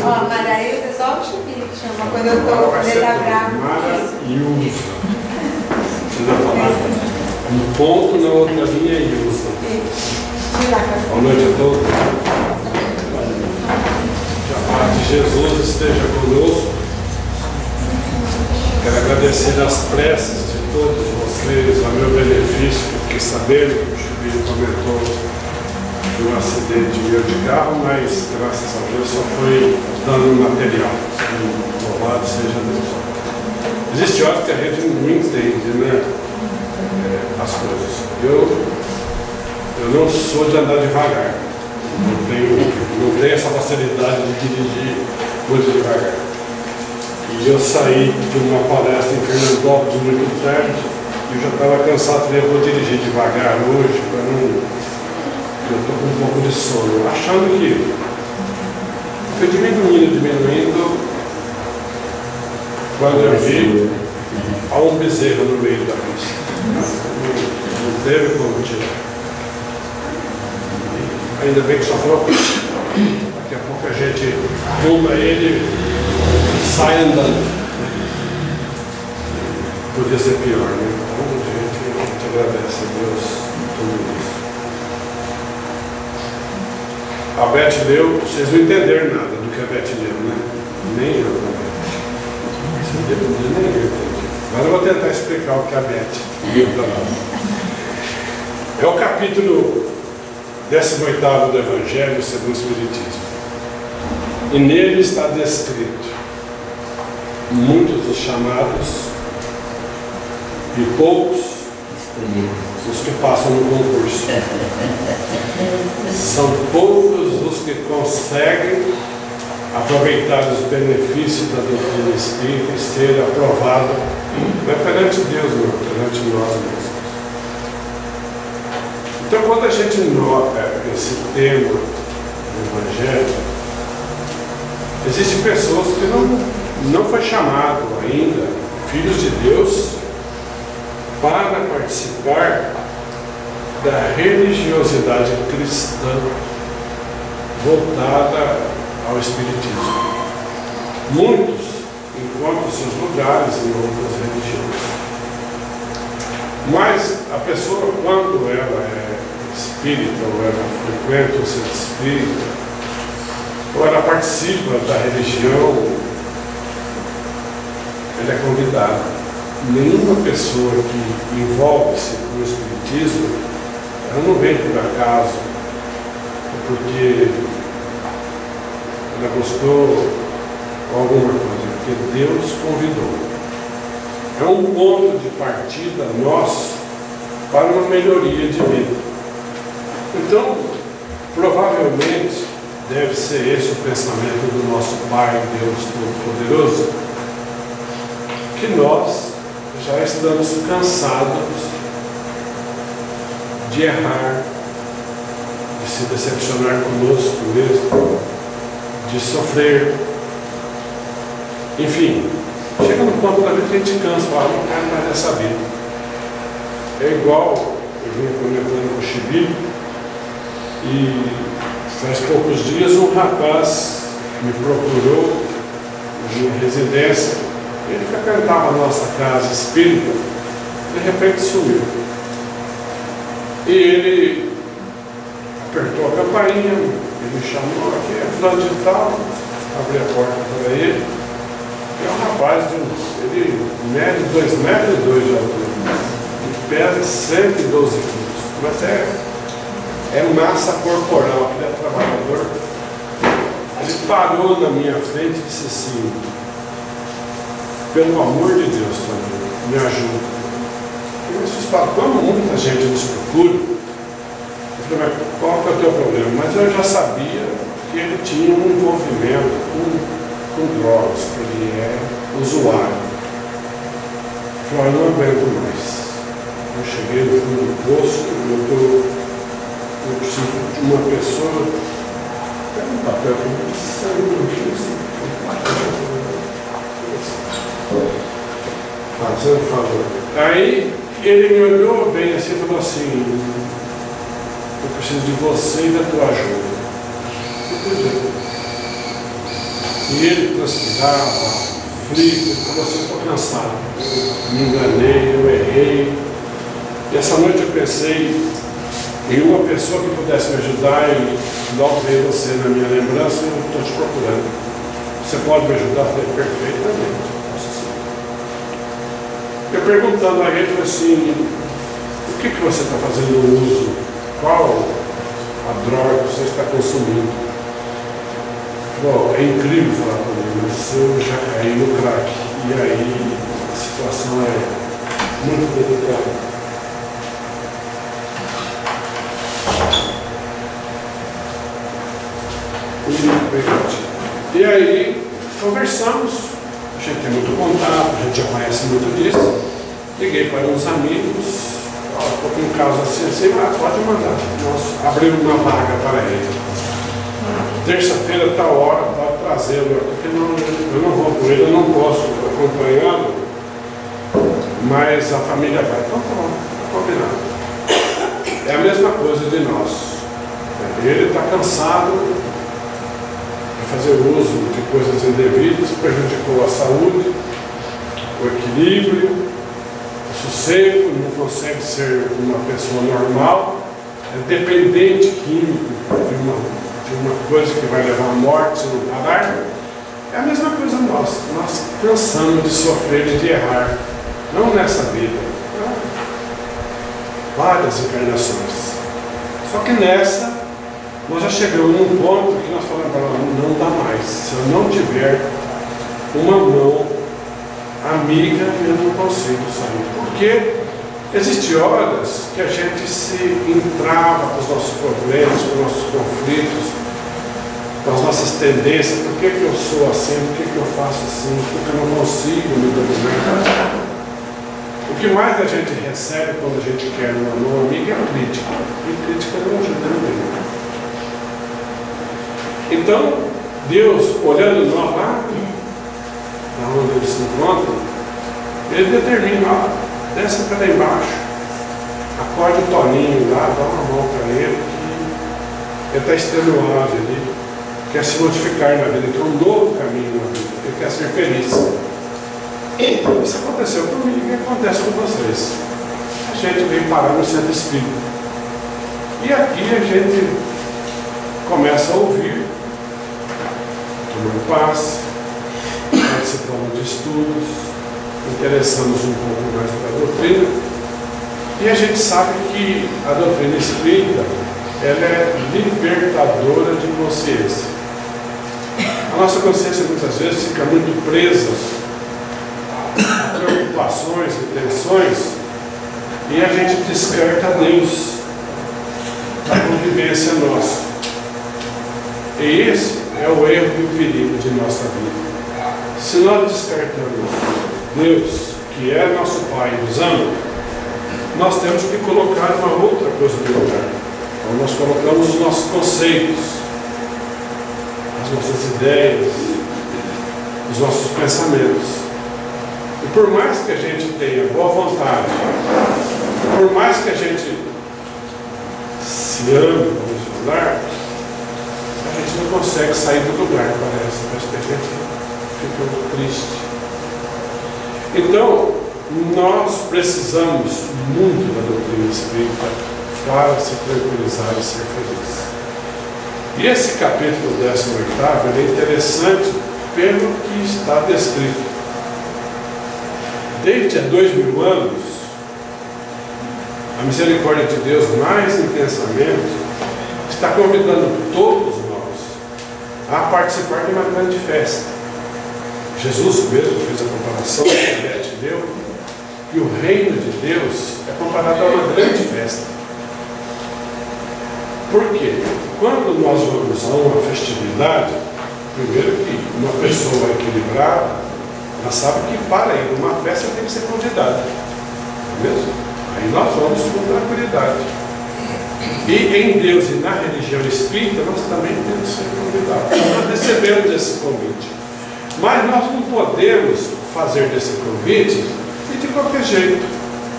Ó, Maraísa é só o Chibi que chama quando eu tô, quando ele tá bravo. Maraísa. Precisa falar um ponto na outra linha e usa. Boa noite a todos. Que a paz de Jesus esteja conosco. Quero agradecer as preces de todos vocês, a meu benefício, porque sabendo que o Chibi comentou de um acidente meu de carro, mas graças a Deus só foi dano material. Louvado seja Deus. Existe horas que a gente não entende, né? As coisas. Eu não sou de andar devagar. Não tenho essa facilidade de dirigir muito devagar. E eu saí de uma palestra em Fernandópolis muito tarde e eu já estava cansado de vou dirigir devagar hoje para não. Eu estou com um pouco de sono, achando que foi diminuindo, quando eu vi, há um bezerro no meio da pista. Não teve como tirar. Ainda bem que só falou. Daqui a pouco a gente pula ele e sai andando. Podia ser pior, né? Então a gente agradece a Deus por tudo isso. A Beth leu, vocês não entenderam nada do que a Beth leu, né? Nem eu também. Nem eu entendi. Mas eu vou tentar explicar o que a Beth leu para nós. É o capítulo 18º do Evangelho segundo o Espiritismo. E nele está descrito muitos dos chamados e poucos os que passam no concurso. São poucos os que conseguem aproveitar os benefícios da doutrina espírita e ser aprovado, não é perante Deus, não, perante nós mesmos. Então, quando a gente nota esse tema do Evangelho, existem pessoas que não foi chamado ainda, filhos de Deus, para participar da religiosidade cristã voltada ao Espiritismo. Muitos encontram seus lugares em outras religiões. Mas a pessoa, quando ela é espírita, ou ela frequenta o centro espírita, ou ela participa da religião, ela é convidada. Nenhuma pessoa que envolve-se com o Espiritismo, ela não vem por acaso, porque ela gostou ou alguma coisa, porque Deus convidou. É um ponto de partida nosso para uma melhoria de vida. Então, provavelmente, deve ser esse o pensamento do nosso Pai, Deus Todo-Poderoso, que nós já estamos cansados de errar, de se decepcionar conosco mesmo, de sofrer. Enfim, chega no ponto da vida que a gente cansa, fala, não quero mais dessa vida. É igual, eu vinha comentando com o Chibi, e faz poucos dias um rapaz me procurou na minha residência. Ele frequentava a nossa casa espírita, de repente sumiu. E ele apertou a campainha, ele me chamou, aqui é fulano de tal, abri a porta para ele. É um rapaz, ele mede 2,2 metros de altura, e pesa 112 quilos, mas é massa corporal, ele é trabalhador. Ele parou na minha frente e disse assim, pelo amor de Deus, também, me ajuda. Eu disse, como muita gente nos procura, eu falei, mas qual que é o teu problema? Mas eu já sabia que ele tinha um envolvimento com drogas, que ele é usuário. Eu falei, eu não aguento mais. Eu cheguei no fundo do poço, eu preciso de uma pessoa, pega um papel comigo, saiu do rio, fazendo um favor. Aí ele me olhou bem assim e falou assim, eu preciso de você e da tua ajuda. E ele transpirava, aflito, ele falou assim: estou cansado, eu me enganei, eu errei. E essa noite eu pensei em uma pessoa que pudesse me ajudar, e logo veio você na minha lembrança, e eu estou te procurando. Você pode me ajudar? Eu falei: perfeitamente. Eu perguntando a ele, falei assim: o que você está fazendo uso? Qual a droga que você está consumindo? Bom, é incrível falar com ele, mas eu já caí no crack. E aí a situação é muito delicada. E aí conversamos, a gente tem muito contato, a gente já conhece muito disso. Liguei para uns amigos: estou com um caso assim, pode mandar. Nós abrimos uma vaga para ele. Terça-feira, tal hora, pode trazê-lo. Eu não vou com ele, eu não posso acompanhá-lo, mas a família vai. Então tá bom, está combinado. É a mesma coisa de nós. Ele está cansado de fazer uso de coisas indevidas, prejudicou a saúde, o equilíbrio, o sossego, não consegue ser uma pessoa normal, é dependente químico de uma coisa que vai levar à morte se não parar. É a mesma coisa nossa. Nós cansamos de sofrer e de errar, não nessa vida, várias encarnações. Só que nessa nós já chegamos num ponto que nós falamos para ela: não dá mais. Se eu não tiver uma mão amiga, eu não consigo sair. Porque existem horas que a gente se entrava com os nossos problemas, com os nossos conflitos, com as nossas tendências. Por que eu sou assim? Por que eu faço assim? Por que eu não consigo me dominar? O que mais a gente recebe quando a gente quer uma mão amiga é a crítica. E crítica não ajuda ninguém. Então, Deus, olhando nós lá, onde eles se encontram, ele determina: desce para lá embaixo, acorde o Toninho lá, dá uma mão para ele, que ele está extenuado, ele quer se modificar na vida, ele quer um novo caminho na vida, ele quer ser feliz. Isso aconteceu comigo e acontece com vocês. A gente veio parar no centro espírita. E aqui a gente começa a ouvir, tomando passe, participando de estudos, interessamos um pouco mais pela doutrina, e a gente sabe que a doutrina espírita, ela é libertadora de consciência. A nossa consciência muitas vezes fica muito presa a preocupações e tensões, e a gente descarta Deus da convivência nossa. E esse é o erro e o perigo de nossa vida. Se nós descartamos Deus, que é nosso Pai e nos ama, nós temos que colocar uma outra coisa no lugar. Então nós colocamos os nossos conceitos, as nossas ideias, os nossos pensamentos. E por mais que a gente tenha boa vontade, por mais que a gente se ame, vamos falar, a gente não consegue sair do lugar, parece que a gente fica triste. Então, nós precisamos muito da doutrina espírita para se tranquilizar e ser feliz. E esse capítulo 18 é interessante pelo que está descrito. Desde há 2000 anos, a misericórdia de Deus mais intensamente está convidando todos nós a participar de uma grande festa. Jesus mesmo fez a comparação que Bete deu, que o reino de Deus é comparado a uma grande festa. Por quê? Quando nós vamos a uma festividade, primeiro que uma pessoa equilibrada, ela sabe que para ir numa festa tem que ser convidada, não é mesmo? Aí nós vamos com tranquilidade. E em Deus e na religião espírita, nós também temos que ser convidados. Nós recebemos esse convite. Mas nós não podemos fazer desse convite e de qualquer jeito.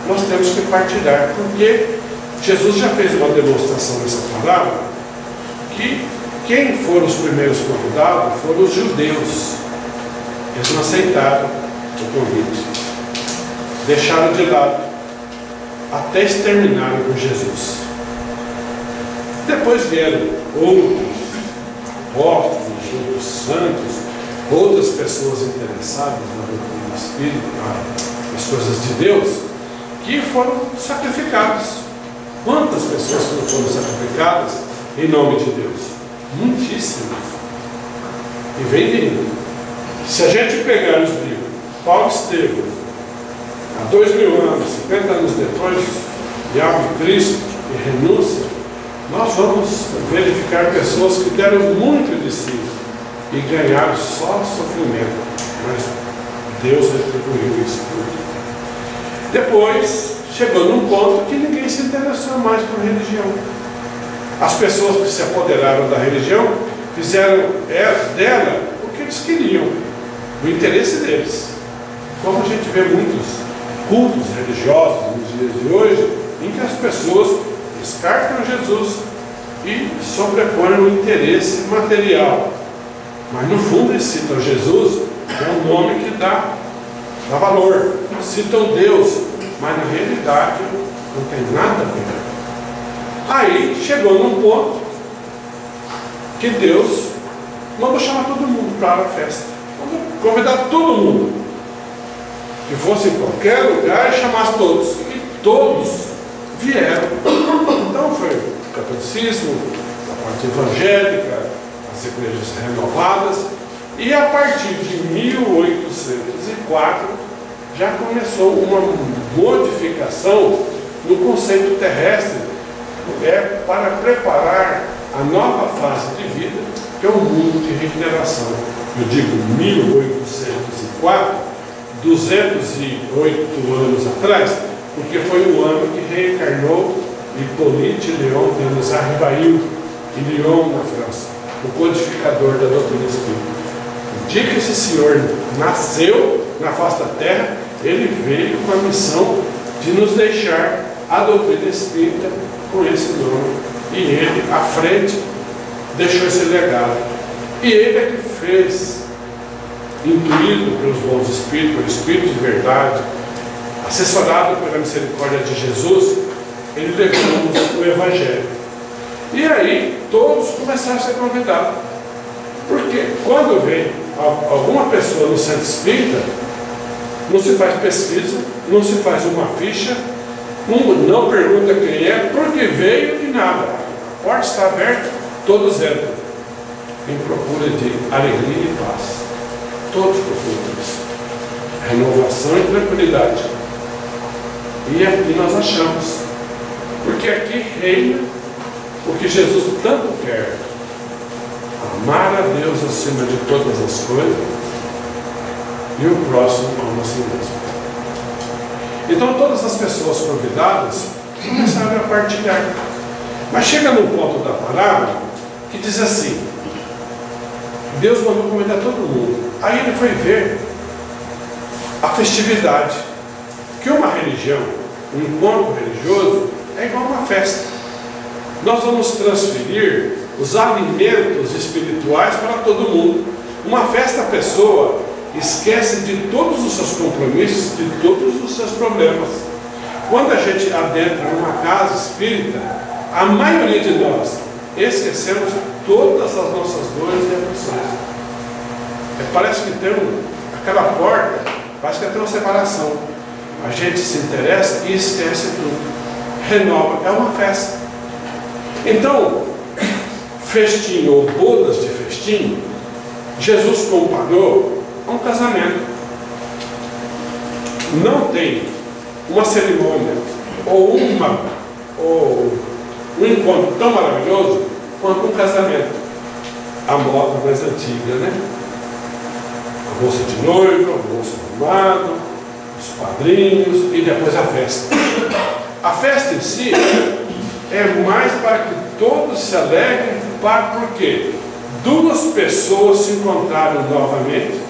Nós temos que partilhar, porque Jesus já fez uma demonstração nessa palavra que quem foram os primeiros convidados foram os judeus. Eles não aceitaram o convite, deixaram de lado, até exterminarem com Jesus. Depois vieram outros apóstolos, outros santos, outras pessoas interessadas na doutrina do Espírito, nas coisas de Deus, que foram sacrificados. Quantas pessoas foram sacrificadas em nome de Deus? Muitíssimas. E vem vindo. Se a gente pegar os livros, Paulo esteve há 2000 anos, 50 anos depois, de algo de Cristo e renúncia, nós vamos verificar pessoas que deram muito de si e ganharam só sofrimento, mas Deus retribuiu isso tudo. Depois chegou num ponto que ninguém se interessou mais por religião. As pessoas que se apoderaram da religião fizeram dela o que eles queriam, o interesse deles. Como a gente vê muitos cultos religiosos nos dias de hoje, em que as pessoas descartam Jesus e sobrepõem o interesse material. Mas no fundo eles citam Jesus, que é um nome que dá valor. Citam Deus, mas na realidade não tem nada a ver. Aí chegou num ponto que Deus mandou chamar todo mundo para a festa. Mandou convidar todo mundo. Que fosse em qualquer lugar e chamasse todos. E todos vieram. Então foi o catolicismo, a parte evangélica, as igrejas renovadas. E a partir de 1804 já começou uma modificação no conceito terrestre, para preparar a nova fase de vida, que é um mundo de regeneração. Eu digo 1804, 208 anos atrás, porque foi o ano que reencarnou Hippolyte Léon Denis Arribail, em Lyon, na França, o codificador da doutrina espírita. O dia que esse senhor nasceu na face da terra, ele veio com a missão de nos deixar a doutrina espírita com esse nome. E ele, à frente, deixou esse legado. E ele é que fez, intuído pelos bons espíritos, pelo Espírito de verdade, assessorado pela misericórdia de Jesus, ele levou o Evangelho. E aí todos começaram a ser convidados. Porque quando vem alguma pessoa no centro espírita, não se faz pesquisa, não se faz uma ficha, não pergunta quem é, porque veio e nada. A porta está aberta, todos entram em procura de alegria e paz. Todos procuram isso. Renovação e tranquilidade. E aqui nós achamos. Porque aqui reina o que Jesus tanto quer. Amar a Deus acima de todas as coisas e o próximo como a si mesmo. Então todas as pessoas convidadas começaram a partilhar. Mas chega num ponto da parábola que diz assim: Deus mandou convidar todo mundo. Aí ele foi ver a festividade. Que uma religião, um encontro religioso, é igual uma festa. Nós vamos transferir os alimentos espirituais para todo mundo. Uma festa, a pessoa esquece de todos os seus compromissos, de todos os seus problemas. Quando a gente adentra uma casa espírita, a maioria de nós esquecemos todas as nossas dores e aflições. Parece que tem aquela porta, parece que tem uma separação. A gente se interessa e esquece tudo. Renova, é uma festa. Então, festim ou bodas de festim, Jesus comparou a um casamento. Não tem uma cerimônia ou um encontro tão maravilhoso quanto um casamento. A moda mais antiga, né? A bolsa de noivo, a bolsa arrumado, os padrinhos e depois a festa. A festa em si é mais para que todos se alegrem, porque duas pessoas se encontraram novamente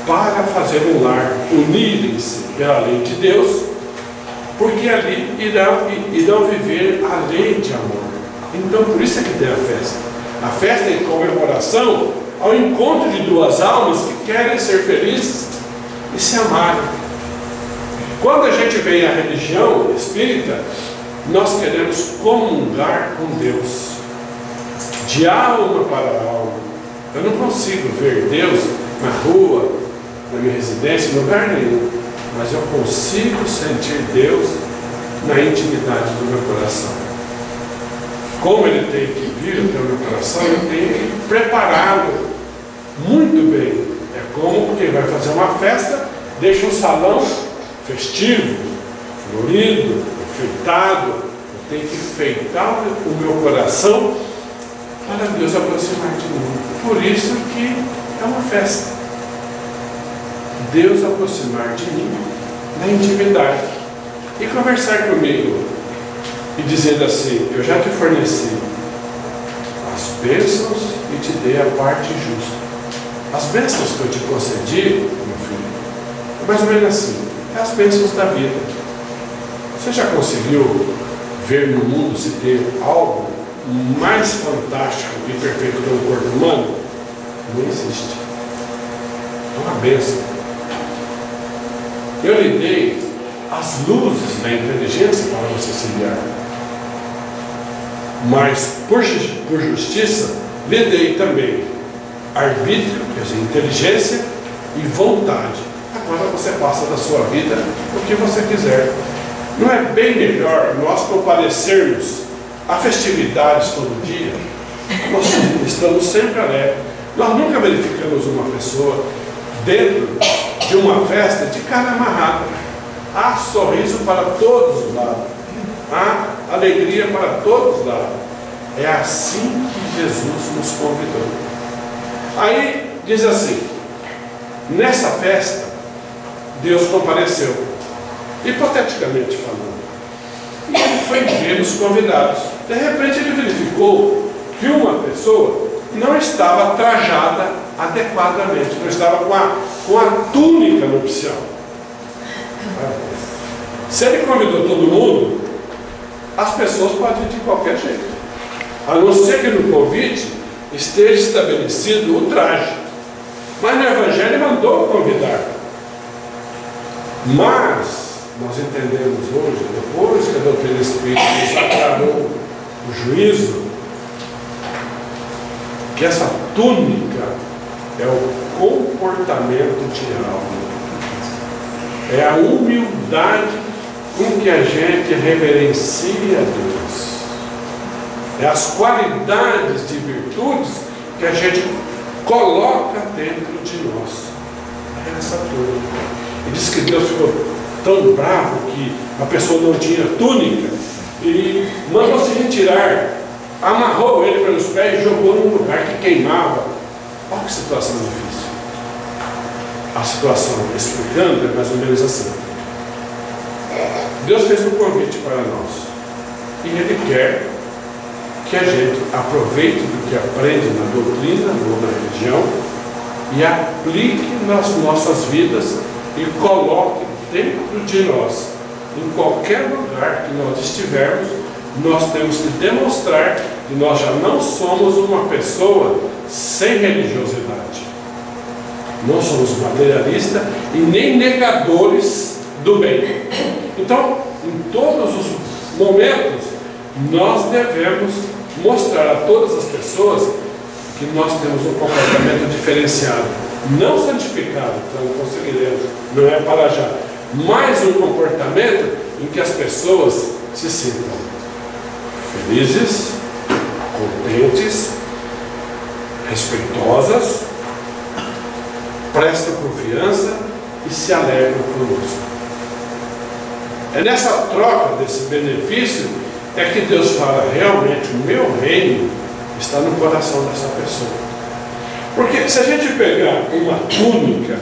para fazer um lar, unirem-se pela lei de Deus, porque ali irão viver a lei de amor. Então por isso é que tem a festa. A festa em comemoração ao encontro de duas almas que querem ser felizes e se amarem. Quando a gente vem à religião espírita, nós queremos comungar com Deus, de alma para alma. Eu não consigo ver Deus na rua, na minha residência, em lugar nenhum, mas eu consigo sentir Deus na intimidade do meu coração. Como Ele tem que vir até o meu coração, eu tenho que prepará-lo muito bem. É como quem vai fazer uma festa, deixa um salão festivo, florido, enfeitado. Eu tenho que enfeitar o meu coração para Deus aproximar de mim. Por isso que é uma festa. Deus aproximar de mim na intimidade e conversar comigo e dizendo assim: eu já te forneci as bênçãos e te dei a parte justa. As bênçãos que eu te concedi, meu filho, é mais ou menos assim, é as bênçãos da vida. Você já conseguiu ver no mundo se ter algo mais fantástico e perfeito que o corpo humano? Não existe. É uma bênção. Eu lhe dei as luzes da inteligência para você se guiar, mas por justiça lhe dei também arbítrio, quer dizer, inteligência e vontade. Agora você passa da sua vida o que você quiser. Não é bem melhor nós comparecermos a festividades todo dia? Nós estamos sempre alegres. Nós nunca verificamos uma pessoa dentro de uma festa de cara amarrada. Há sorriso para todos os lados, há alegria para todos os lados. É assim que Jesus nos convidou. Aí diz assim: nessa festa Deus compareceu, hipoteticamente falando, e ele foi ver os convidados. De repente ele verificou que uma pessoa não estava trajada adequadamente, não estava com a túnica nupcial. Se ele convidou todo mundo, as pessoas podem ir de qualquer jeito, a não ser que no convite esteja estabelecido o traje. Mas no Evangelho ele mandou convidar. Mas nós entendemos hoje, depois que a doutrina espírita nos aclarou o juízo, que essa túnica é o comportamento de alma, é a humildade com que a gente reverencia a Deus, é as qualidades de virtudes que a gente coloca dentro de nós. É essa túnica. E diz que Deus ficou tão bravo que a pessoa não tinha túnica e mandou se retirar, amarrou ele pelos pés e jogou num lugar que queimava. Olha que situação difícil. A situação, explicando, é mais ou menos assim: Deus fez um convite para nós e Ele quer que a gente aproveite do que aprende na doutrina ou na religião e aplique nas nossas vidas e coloque dentro de nós. Em qualquer lugar que nós estivermos, nós temos que demonstrar que nós já não somos uma pessoa sem religiosidade. Não somos materialistas e nem negadores do bem. Então, em todos os momentos, nós devemos mostrar a todas as pessoas que nós temos um comportamento diferenciado, não santificado, então não conseguiremos, não é para já, mas um comportamento em que as pessoas se sintam felizes, contentes, respeitosas, prestam confiança e se alegram conosco. É nessa troca desse benefício é que Deus fala: realmente o meu reino está no coração dessa pessoa. Porque se a gente pegar uma túnica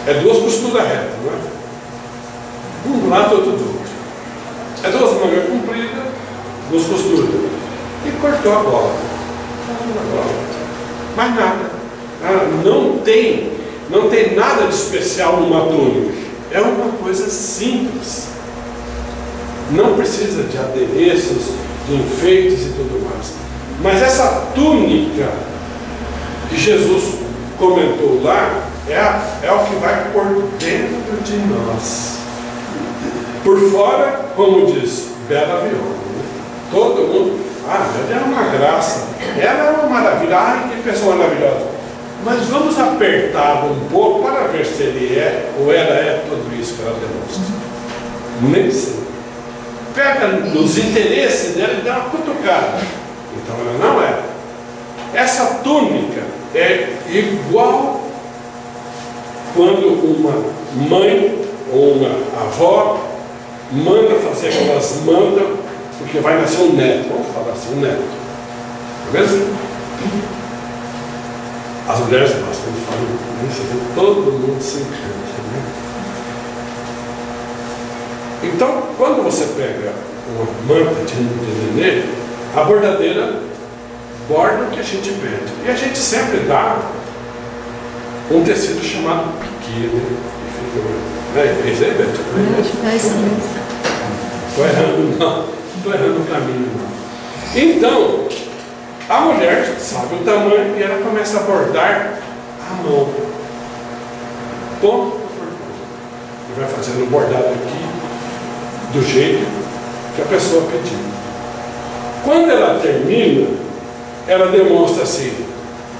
é duas costuras retas, não é? Um lado, outro do outro. É duas mangas compridas, duas costuras. E cortou a gola. Mais nada. Não tem nada de especial numa túnica. É uma coisa simples. Não precisa de adereços, de enfeites e tudo mais. Mas essa túnica que Jesus comentou lá é o que vai por dentro de nós. Por fora, como diz, bela viola, né? Todo mundo, ela é uma graça, ela é uma maravilha, ai que pessoa maravilhosa. Mas vamos apertá-lo um pouco para ver se ele é ou ela é tudo isso que ela demonstra. Nem sei. Pega nos interesses dela e dá uma cutucada. Então ela não é. Essa túnica é igual quando uma mãe ou uma avó manda fazer o que elas mandam, porque vai nascer um neto. Vamos falar assim, um neto. Não é mesmo? As mulheres gostam de falar isso, todo mundo se encanta, né? Então, quando você pega uma manta de nenê, a bordadeira borda o que a gente pede. E a gente sempre dá um tecido chamado piquê, né? Fez aí, Beto? Estou errando, não. Estou errando o caminho, não. Então, a mulher sabe o tamanho e ela começa a bordar à mão. Ponto por ponto. E vai fazendo o bordado aqui, do jeito que a pessoa pediu. Quando ela termina, ela demonstra assim: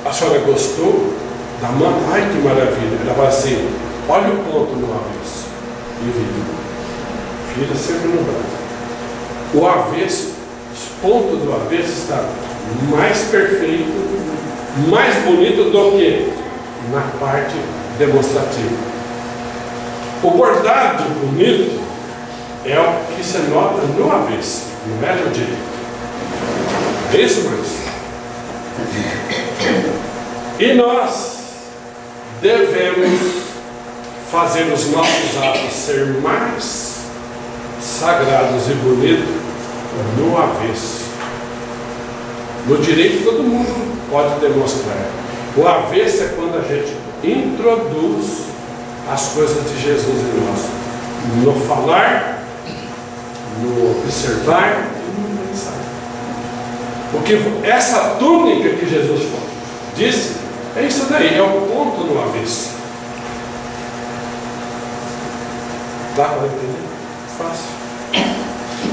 a senhora gostou da manta? Ai, que maravilha. Ela vai assim: olha o ponto no avesso. E vira sempre no braço. O avesso, os pontos do avesso está mais perfeito, mais bonito do que na parte demonstrativa. O bordado bonito é o que se nota no avesso, não é no direito. É isso, mas e nós devemos fazer os nossos atos ser mais sagrados e bonitos no avesso. No direito todo mundo pode demonstrar. O avesso é quando a gente introduz as coisas de Jesus em nós, no falar, no observar e no pensar. Porque essa túnica que Jesus disse, é isso daí, é o ponto no avesso. Dá para entender? Fácil.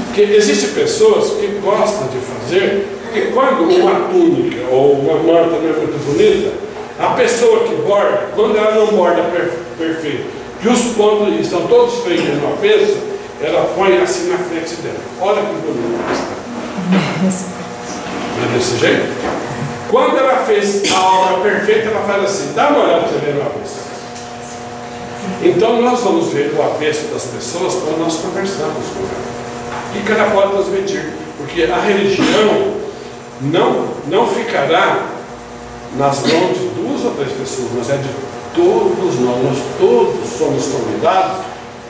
Porque existem pessoas que gostam de fazer, porque quando uma túnica ou uma manta não é muito bonita, a pessoa que borda, quando ela não borda perfeito, e os pontos estão todos feitos no avesso, ela põe assim na frente dela. Olha que bonito que está. Não é desse jeito? Quando ela fez a obra perfeita, ela faz assim: dá uma olhada para você ver no avesso. Então nós vamos ver o avesso das pessoas quando nós conversamos com ela. O que ela pode transmitir? Porque a religião não ficará nas mãos de 2 ou 3 pessoas, mas é de todos nós. Nós todos somos convidados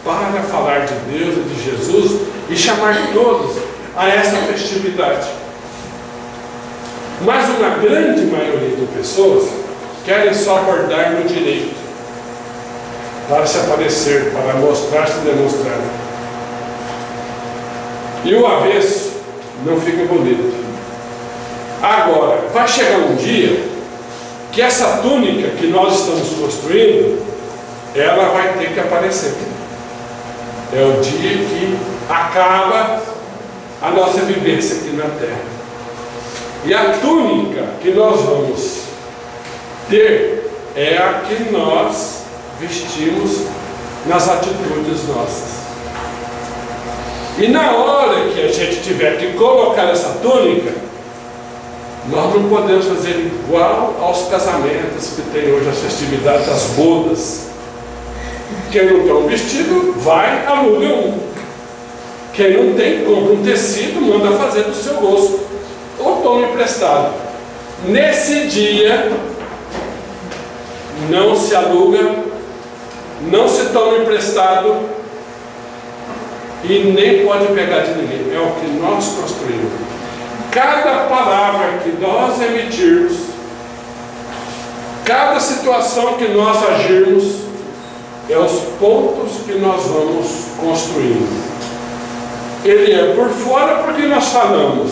para falar de Deus e de Jesus e chamar todos a essa festividade. Mas uma grande maioria de pessoas querem só abordar no direito, para se aparecer, para mostrar-se e demonstrar. E o avesso não fica bonito. Agora, vai chegar um dia que essa túnica que nós estamos construindo, ela vai ter que aparecer. É o dia que acaba a nossa vivência aqui na terra. E a túnica que nós vamos ter é a que nós vestimos nas atitudes nossas. E na hora que a gente tiver que colocar essa túnica, nós não podemos fazer igual aos casamentos que tem hoje, as festividades das bodas. Quem não tem um vestido, vai, aluga um. Quem não tem, compra um tecido, manda fazer do seu gosto, ou toma emprestado. Nesse dia, não se aluga, não se toma emprestado, e nem pode pegar de ninguém. É o que nós construímos. Cada palavra que nós emitirmos, cada situação que nós agirmos, é os pontos que nós vamos construindo. Ele é por fora porque nós falamos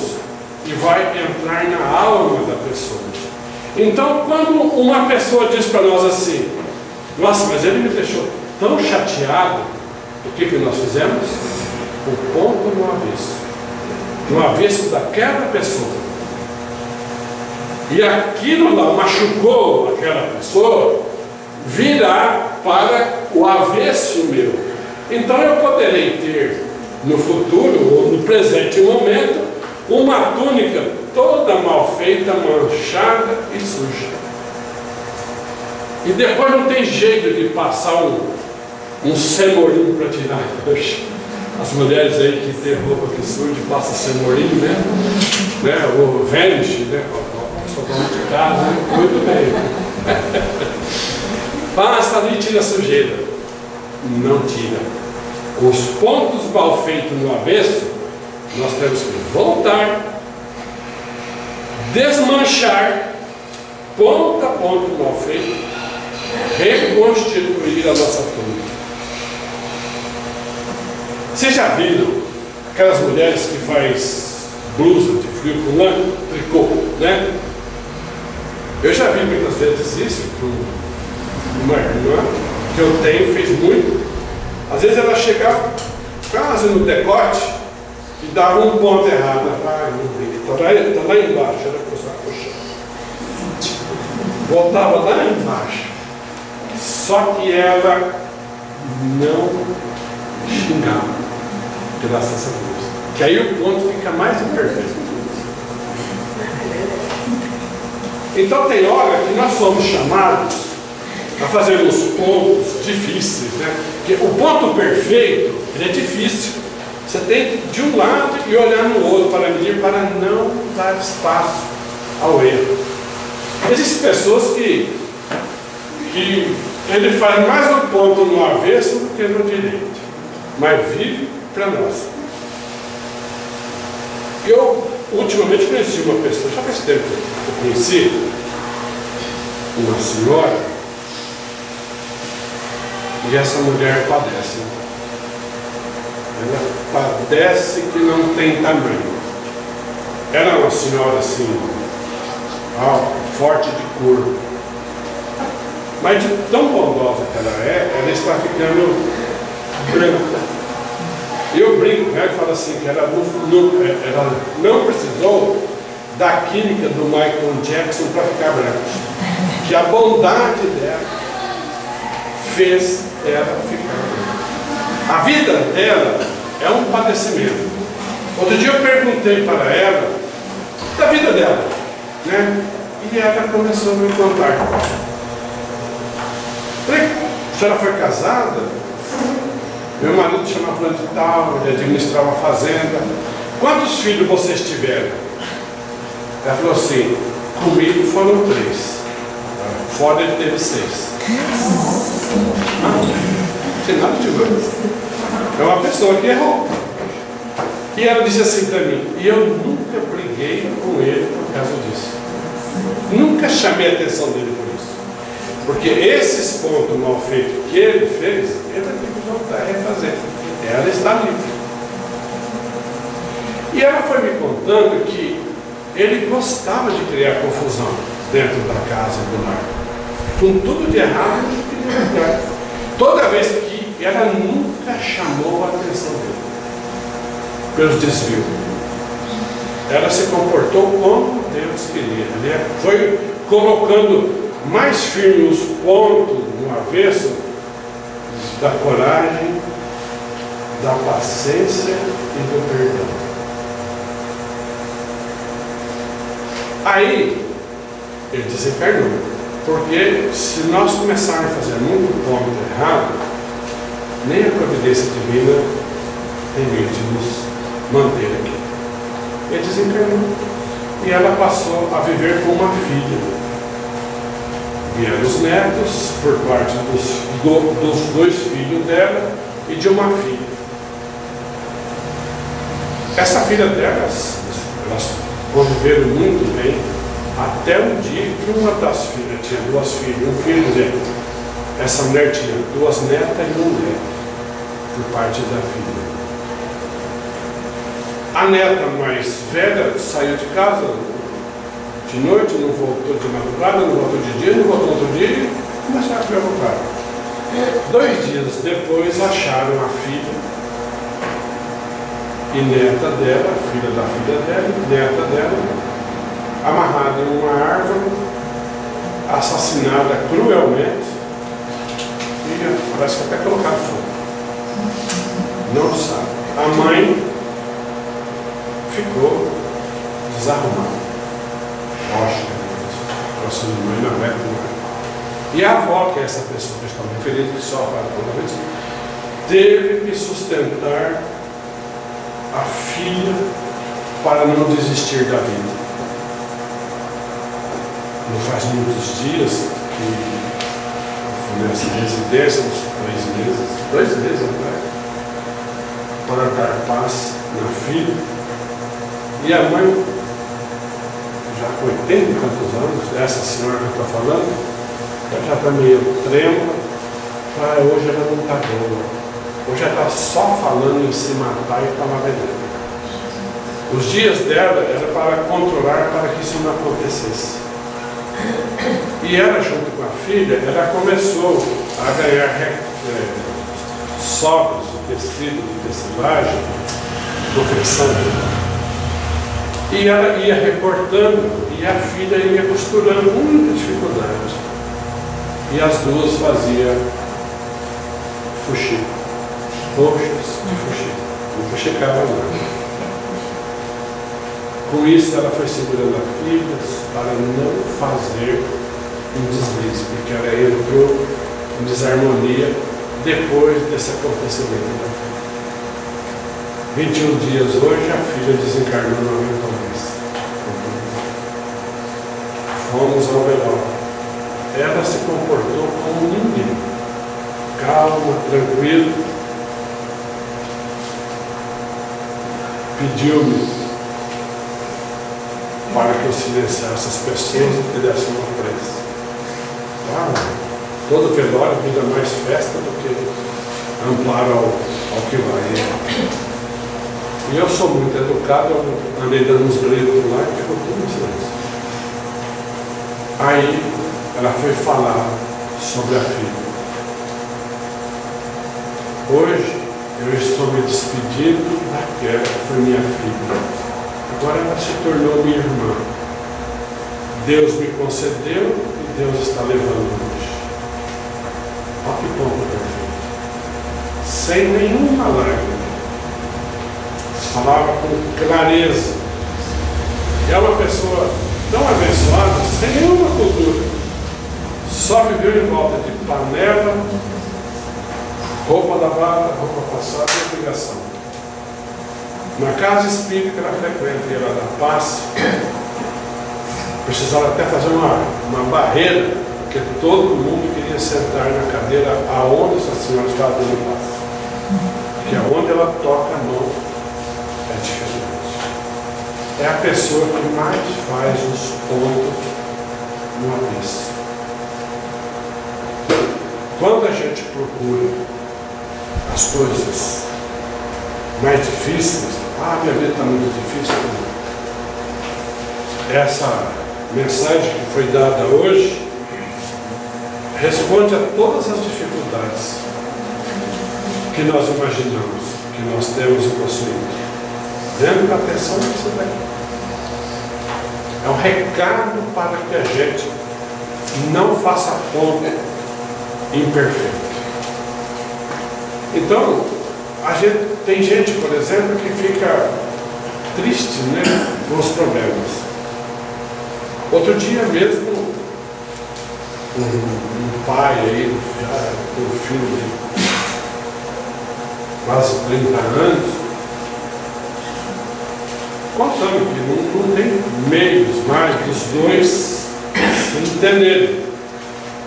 e vai entrar na alma da pessoa. Então, quando uma pessoa diz para nós assim: nossa, mas ele me deixou tão chateado, o que nós fizemos? O ponto no avesso daquela pessoa. E aquilo lá machucou aquela pessoa, virá para o avesso meu. Então eu poderei ter no futuro ou no presente momento uma túnica toda mal feita, manchada e suja. E depois não tem jeito de passar um semorinho para tirar. As mulheres aí que tem roupa que suja, passa semorinho, né? O vanish, né? Só dono de casa, né? Muito bem. Passa ali e tira a sujeira. Não tira. Os pontos mal feitos no avesso, nós temos que voltar, desmanchar, ponto a ponto mal feito, reconstituir a nossa túnica. Vocês já viram aquelas mulheres que faz blusa de frio com lã, tricô, né? Eu já vi muitas vezes isso com uma irmã que eu tenho, fez muito. Às vezes ela chegava quase no decote e dava um ponto errado. Ah, não vi, está lá embaixo. Ela começava a puxar. Voltava lá embaixo. Só que ela não xingava, graças a Deus. Que aí o ponto fica mais imperfeito. Então tem hora que nós somos chamados a fazer os pontos difíceis, né? Porque o ponto perfeito, ele é difícil. Você tem que ir de um lado e olhar no outro para medir, para não dar espaço ao erro. Existem pessoas que ele faz mais um ponto no avesso do que no direito, mas vive para nós. Eu ultimamente conheci uma pessoa, já faz tempo que eu conheci uma senhora. E essa mulher padece. Ela padece que não tem tamanho. Ela é uma senhora assim, alta, forte de corpo. Mas de tão bondosa que ela está ficando branca. Eu brinco com ela e falo assim, que ela não precisou da química do Michael Jackson para ficar branca. Que a bondade dela fez ela ficar branca. A vida dela é um padecimento. Outro dia eu perguntei para ela da vida dela, né? E ela começou a me contar. Falei, a senhora foi casada? Meu marido chamava fulano de tal, ele administrava a fazenda. Quantos filhos vocês tiveram? Ela falou assim, comigo foram 3. Fora ele teve 6. Não tem nada de doido. É uma pessoa que errou. E ela disse assim para mim, e eu nunca briguei com ele por causa disso. Nunca chamei a atenção dele por isso. Porque esses pontos mal feitos que ele fez, ele vai ter que voltar a refazer. Ela está livre. E ela foi me contando que ele gostava de criar confusão dentro da casa, do lar. Com tudo de errado e de verdade. Toda vez que ela nunca chamou a atenção dele pelos desvios. Ela se comportou como Deus queria. Ele foi colocando mais firme os pontos no avesso da coragem, da paciência e do perdão. Aí ele desencarnou, porque se nós começarmos a fazer muito ponto errado, nem a providência divina permite nos manter aqui. Ele desencarnou e ela passou a viver com uma filha. Vieram os netos por parte dos 2 filhos dela e de uma filha. Essa filha delas, elas conviveram muito bem até um dia que uma das filhas tinha 2 filhas, um filho dele. Essa mulher tinha 2 netas e um neto por parte da filha. A neta mais velha saiu de casa de noite, não voltou de madrugada, não voltou de dia, não voltou outro dia e começaram a perguntar. 2 dias depois acharam a filha e neta dela, filha da filha dela, neta dela, amarrada em uma árvore, assassinada cruelmente e parece que até colocaram fogo. Não sabe. A mãe ficou desarrumada. Rocha, próxima mãe na época. E a avó, que é essa pessoa que está me referindo, que só para toda vez, teve que sustentar a filha para não desistir da vida. Não faz muitos dias que eu fui nessa residência, uns 2 meses atrás, para dar paz na filha. E a mãe, já com 80 e tantos anos, essa senhora que eu estou falando, já está meio trêmula. Hoje ela não está boa. Hoje ela está só falando em se matar e tomar veneno. Os dias dela era para controlar para que isso não acontecesse. E ela, junto com a filha, ela começou a ganhar sobras de tecido, de tecelagem, confecção. E ela ia recortando e a filha ia costurando com muita dificuldade. E as duas faziam fuxico, roxas de fuxico. Não fuxicava nada. Com isso ela foi segurando a filha para não fazer um deslize, porque ela entrou em desarmonia depois desse acontecimento da filha. 21 dias hoje a filha desencarnou no aventurense. Fomos ao velório. Ela se comportou como ninguém. Calma, tranquila. Pediu-me para que eu silenciasse as pessoas e que desse uma prece. Todo velório vira mais festa do que amparo ao que vai. E eu sou muito educado, eu andei dando uns gritos lá e ficou tudo em silêncio. Aí ela foi falar sobre a filha. Hoje eu estou me despedindo daquela que foi minha filha. Agora ela se tornou minha irmã. Deus me concedeu e Deus está levando hoje. Olha que ponto perfeito. Sem nenhuma lágrima. Falava com clareza. É uma pessoa tão abençoada, sem nenhuma cultura. Só viveu em volta de panela, roupa lavada, roupa passada e obrigação. Na casa espírita que ela frequenta, ela da paz, precisava até fazer uma barreira, porque todo mundo queria sentar na cadeira aonde essa senhora estava dando paz. Porque aonde ela toca a mão é diferente. É a pessoa que mais faz os pontos no avesso. Quando a gente procura as coisas mais difíceis, minha vida está muito difícil. Essa mensagem que foi dada hoje responde a todas as dificuldades que nós imaginamos, que nós temos e possuímos. Dando atenção nisso daqui. É um recado para que a gente não faça ponto imperfeito. Então, tem gente, por exemplo, que fica triste, né, com os problemas. Outro dia mesmo, um pai aí, já com um filho de quase 30 anos, contando que não tem meios mais dos dois se entenderem.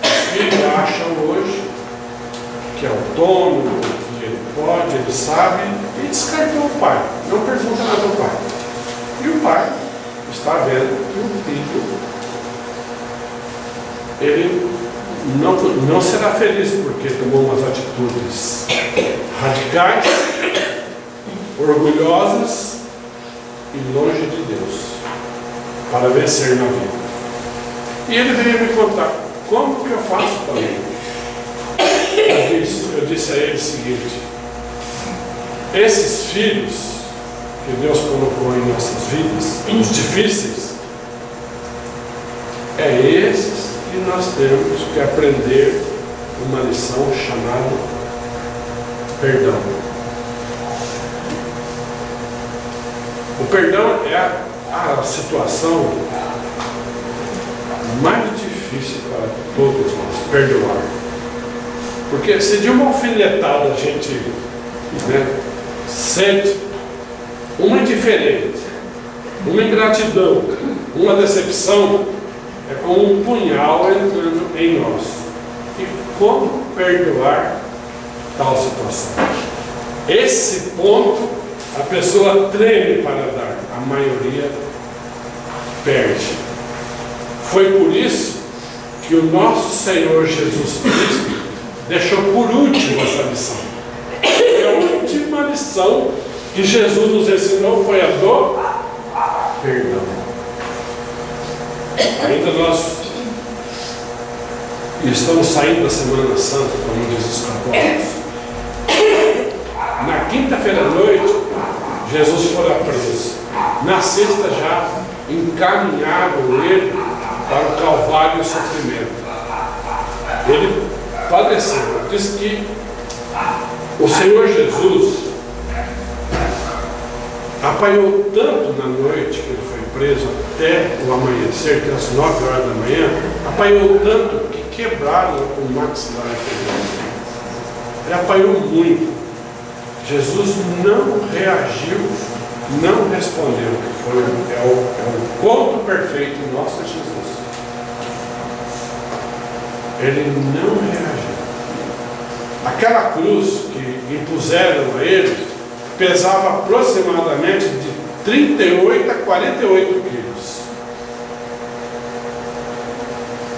O filho acha hoje que é autônomo, que ele pode, ele sabe, e descartou o pai. Não pergunta nada ao pai. E o pai está vendo que o filho, ele não será feliz porque tomou umas atitudes radicais, orgulhosas, e longe de Deus para vencer na vida. E ele veio me contar como que eu faço também. Eu disse a ele o seguinte: esses filhos que Deus colocou em nossas vidas, os difíceis, é esses que nós temos que aprender uma lição chamada perdão. O perdão é a situação mais difícil para todos nós, perdoar. Porque se de uma alfinetada a gente sente uma indiferença, uma ingratidão, uma decepção, é como um punhal entrando em nós. E como perdoar tal situação? Esse ponto a pessoa treme para dar, a maioria perde. Foi por isso que o nosso Senhor Jesus Cristo deixou por último essa lição. E a última lição que Jesus nos ensinou foi a do perdão. Ainda nós estamos saindo da Semana Santa, como diz os católicos. Na quinta-feira à noite, Jesus fora preso. Na sexta já encaminharam ele para o Calvário e o sofrimento. Ele padeceu. Diz que o Senhor Jesus apanhou tanto na noite que ele foi preso até o amanhecer, que às 9 horas da manhã, apanhou tanto que quebraram o maxilar dele. Ele apanhou muito. Jesus não reagiu, não respondeu. É o ponto perfeito nosso, Jesus. Ele não reagiu. Aquela cruz que impuseram a ele pesava aproximadamente de 38 a 48 quilos.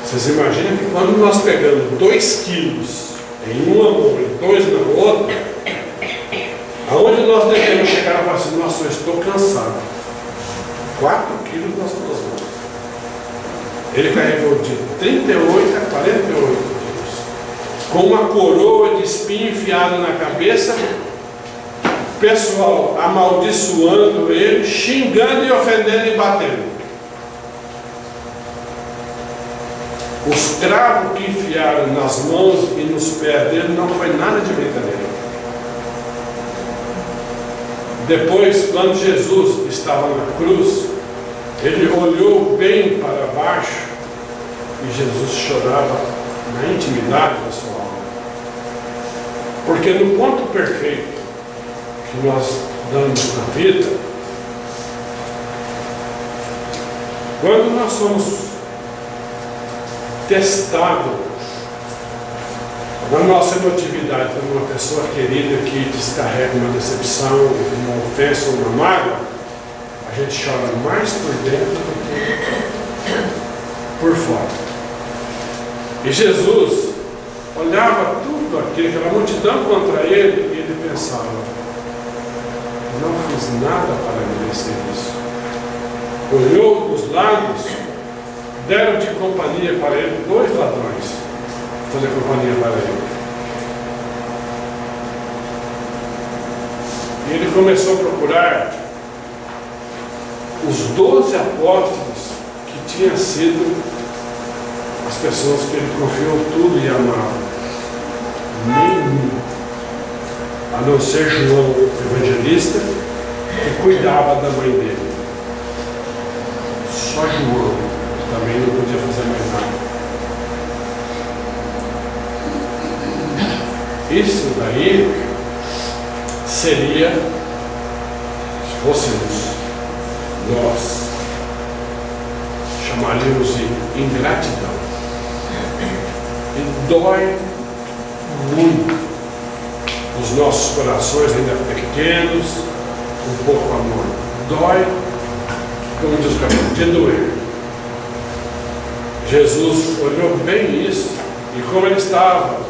Vocês imaginam que quando nós pegamos 2 quilos em uma mão e 2 na outra, aonde nós devemos chegar e falar assim: nossa, eu estou cansado. 4 quilos nas duas mãos. Ele carregou de 38 a 48 quilos, com uma coroa de espinho enfiada na cabeça, pessoal amaldiçoando ele, xingando e ofendendo e batendo. Os cravos que enfiaram nas mãos e nos pés dele não foi nada de brincadeira. Depois, quando Jesus estava na cruz, ele olhou bem para baixo e Jesus chorava na intimidade da sua alma. Porque no ponto perfeito que nós damos na vida, quando nós somos testados na nossa emotividade por uma pessoa querida que descarrega uma decepção, uma ofensa, uma mágoa, a gente chora mais por dentro do que por fora. E Jesus olhava tudo aquilo, aquela multidão contra ele, e ele pensava: não fiz nada para merecer isso. Olhou dos lados, deram de companhia para ele 2 ladrões, fazer companhia para ele. E ele começou a procurar os 12 apóstolos que tinham sido as pessoas que ele confiou tudo e amava. Nenhum, a não ser João, o evangelista, que cuidava da mãe dele. Só João, que também não podia fazer mais nada. Isso daí seria, se fôssemos nós, chamaríamos de ingratidão. E dói muito os nossos corações ainda pequenos, um pouco amor. Dói, como diz o capítulo, de doer. Jesus olhou bem isso, e como ele estava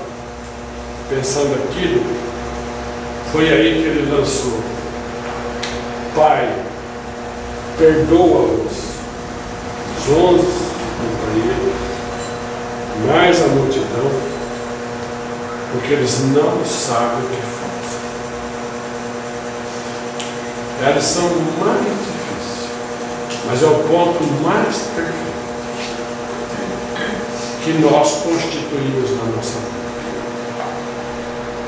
pensando aquilo, foi aí que ele lançou: Pai, perdoa-os, os 11 companheiros, mais a multidão, porque eles não sabem o que fazem. Elas são mais difíceis, mas é o ponto mais perfeito que nós constituímos na nossa vida.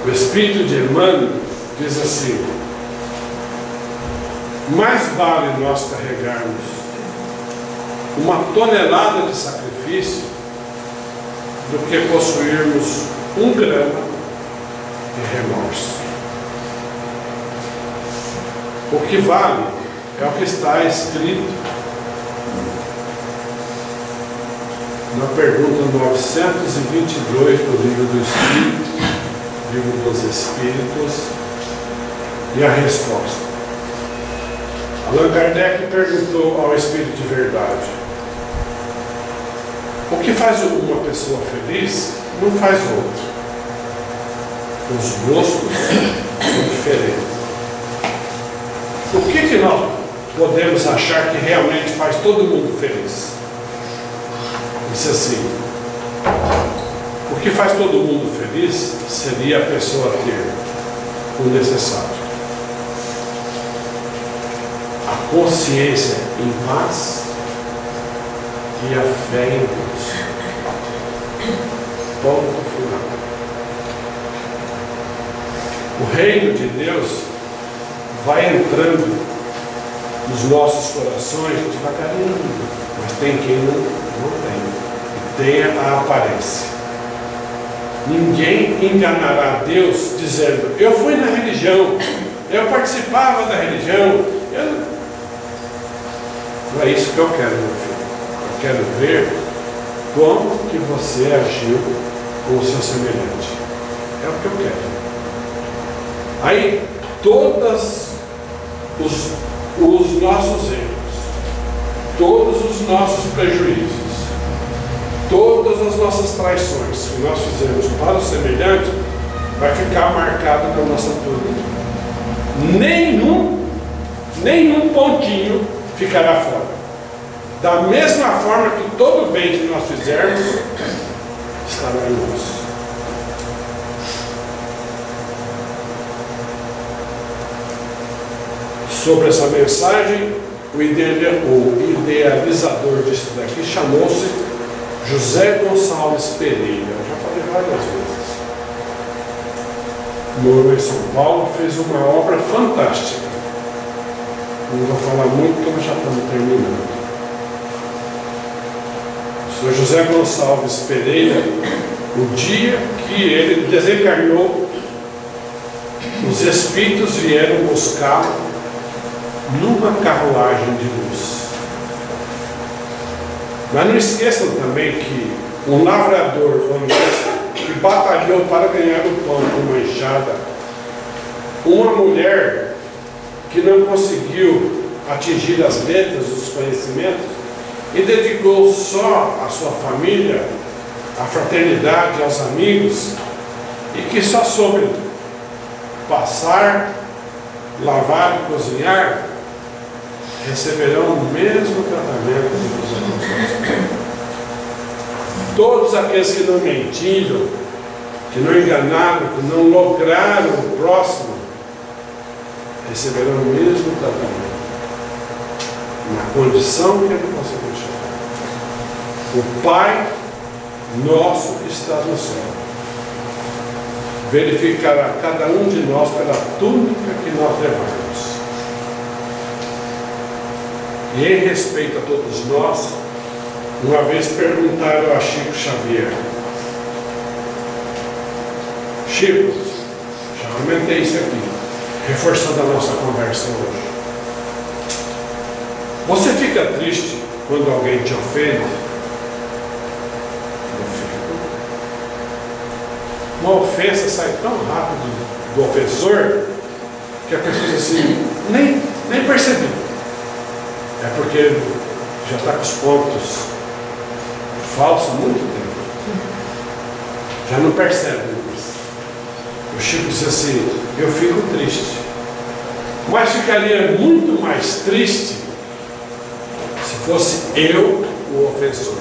O Espírito de Emmanuel diz assim: mais vale nós carregarmos 1 tonelada de sacrifício do que possuirmos 1 grama de remorso. O que vale é o que está escrito na pergunta 922 do Livro do Espírito, Livro dos Espíritos, e a resposta. Allan Kardec perguntou ao Espírito de Verdade: o que faz uma pessoa feliz não faz outra. Os gostos são diferentes. O que nós podemos achar que realmente faz todo mundo feliz? Disse assim: o que faz todo mundo feliz seria a pessoa ter o necessário. A consciência em paz e a fé em Deus. Ponto final. O reino de Deus vai entrando nos nossos corações devagarinho, mas tem quem não tem. E tem a aparência. Ninguém enganará Deus dizendo: eu fui na religião, eu participava da religião. Não é isso que eu quero, meu filho. Eu quero ver como que você agiu com o seu semelhante. É o que eu quero. Aí, todos os nossos erros, todos os nossos prejuízos, todas as nossas traições que nós fizemos para o semelhante, vai ficar marcado na nossa vida. Nenhum pontinho ficará fora. Da mesma forma que todo bem que nós fizermos estará em nós. Sobre essa mensagem, o idealizador disso daqui chamou-se José Gonçalves Pereira. Eu já falei várias vezes. Morou em São Paulo, fez uma obra fantástica. Não vou falar muito porque nós já estamos terminando. O senhor José Gonçalves Pereira, o dia que ele desencarnou, os espíritos vieram buscá-lo numa carruagem de luz. Mas não esqueçam também que um lavrador honesto que batalhou para ganhar o pão com uma enxada, uma mulher que não conseguiu atingir as metas dos conhecimentos e dedicou só à sua família, à fraternidade, aos amigos, e que só soube passar, lavar e cozinhar, receberão o mesmo tratamento dos apóstolos. Todos aqueles que não mentiram, que não enganaram, que não lograram o próximo, receberão o mesmo tratamento, na condição que ele conseguiu chegar. O Pai nosso que está no céu verificará cada um de nós pela túnica que nós levamos. E em respeito a todos nós, uma vez perguntaram a Chico Xavier: Chico, já aumentei isso aqui, reforçando a nossa conversa hoje. Você fica triste quando alguém te ofende? Eu fico. Uma ofensa sai tão rápido do ofensor que a pessoa diz assim: nem percebi. É porque ele já está com os pontos falsos há muito tempo. Já não percebe isso. O Chico disse assim: eu fico triste. Mas ficaria muito mais triste fosse eu o ofensor.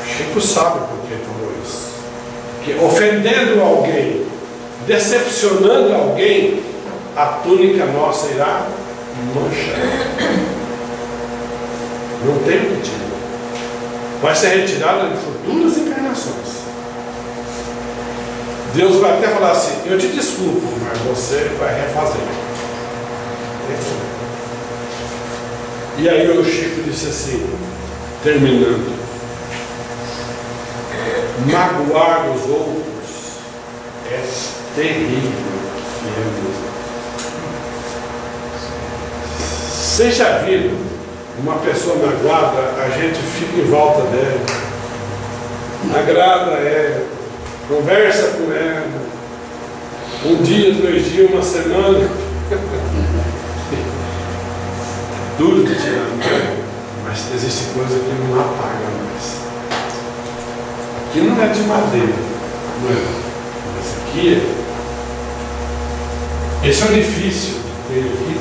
Chico sabe por que falou isso. Que ofendendo alguém, decepcionando alguém, a túnica nossa irá manchar. Não tem o que tirar. Vai ser retirada em futuras encarnações. Deus vai até falar assim: eu te desculpo, mas você vai refazer. E aí o Chico disse assim, terminando: magoar os outros é terrível. Você já viu uma pessoa magoada, a gente fica em volta dela, agrada ela, conversa com ela, um dia, 2 dias, uma semana. Duro de tirar, mas existe coisa que não apaga mais. Aqui não é de madeira, não é? Mas aqui é. Esse orifício que tem aqui,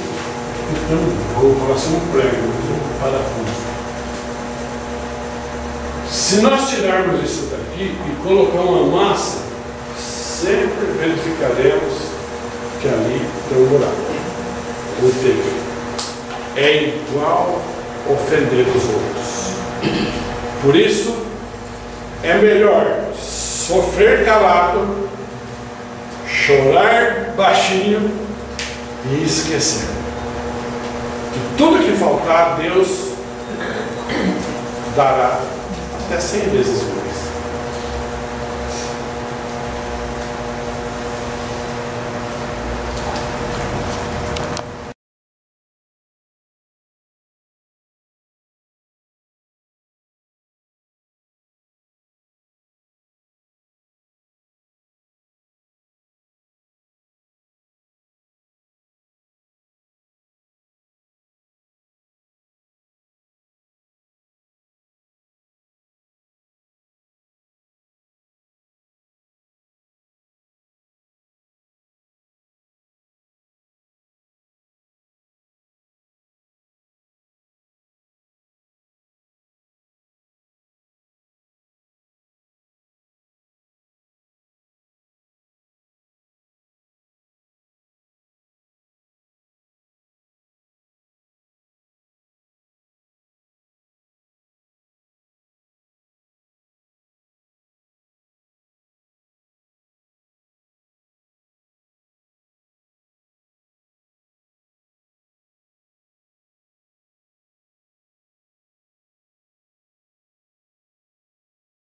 então, vou falar assim, um prego, um parafuso. Se nós tirarmos isso daqui e colocar uma massa, sempre verificaremos que ali tem um buraco, um tempo. É igual ofender os outros. Por isso, é melhor sofrer calado, chorar baixinho e esquecer. Que tudo que faltar, Deus dará até 100 vezes mais.